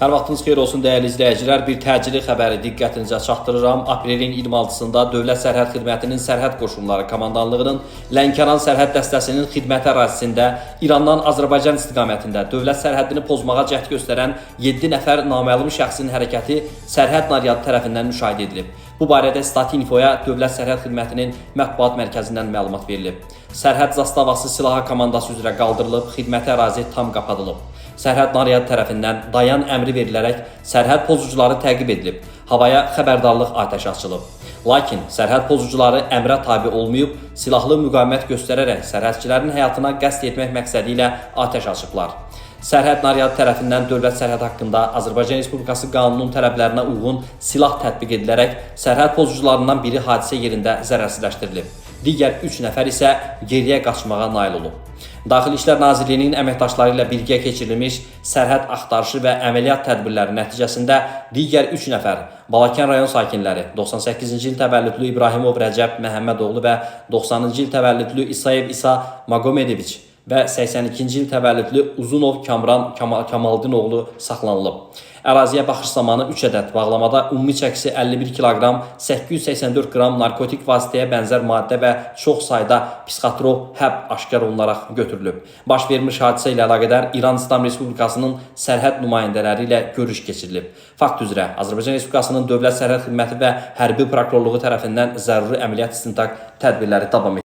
Hər vaxtınız xeyir olsun dəyərli izləyicilər. Bir təcili xəbəri diqqətinizə çatdırıram. Aprelin 26-sında Dövlət Sərhəd Xidmətinin Sərhəd Qoşunları Komandanlığının Lənkəran sərhəd dəstəsinin xidməti ərazisində İrandan Azərbaycan istiqamətində dövlət sərhədini pozmağa cəhd göstərən 7 nəfər naməlum şəxsin hərəkəti sərhəd naryadı tərəfindən müşahidə edilib. Bu barədə Statinfoya Dövlət Sərhəd Xidmətinin mətbuat mərkəzindən məlumat verilib. Sərhəd zastavası silaha komandası üzrə qaldırılıb, xidməti ərazi tam qapadılıb. Sərhəd naryadı tərəfindən dayan əmri verilərək sərhəd pozucuları təqib edilib, havaya xəbərdarlıq atəşi açılıb. Lakin sərhəd pozucuları əmrə tabi olmayıb, silahlı müqavimət göstərərək sərhədçilərin həyatına qəsd etmək məqsədi ilə atəş açıblar. Sərhəd naryadı tərəfindən dövlət sərhəd haqqında Azərbaycan Respublikası qanunun tələblərinə uyğun silah tətbiq edilərək sərhəd pozucularından biri hadisə yerində zərərsizləşdirilib. Digər 3 nəfər isə geriyə qaçmağa nail olub. Daxili İşlər Nazirliyinin əməkdaşları ilə birgə keçirilmiş sərhəd axtarışı və əməliyyat tədbirləri nəticəsində digər 3 nəfər Balakən rayon sakinləri 98-ci il təvəllüdlü İbrahimov Rəcəb Məhəmmədoğlu və 90-cı il təvəllüdlü İsayev İsa Magomedoviç və 82-ci il təvəllüdlü Uzunov Kamran Kamaldinoğlu saxlanılıb. Əraziyə baxış zamanı 3 ədəd bağlamada ümumi çəkisi 51 kiloqram, 884 qram narkotik vasitəyə bənzər maddə və çox sayda psixotrop həb aşkar olunaraq götürülüb. Baş vermiş hadisə ilə əlaqədar İran İslam Respublikasının sərhəd nümayəndələri ilə görüş keçirilib. Fakt üzrə Azərbaycan Respublikasının Dövlət Sərhəd Xidməti və Hərbi Prokurorluğu tərəfindən zəruri əməliyyat istintaq tədbirləri davam edir.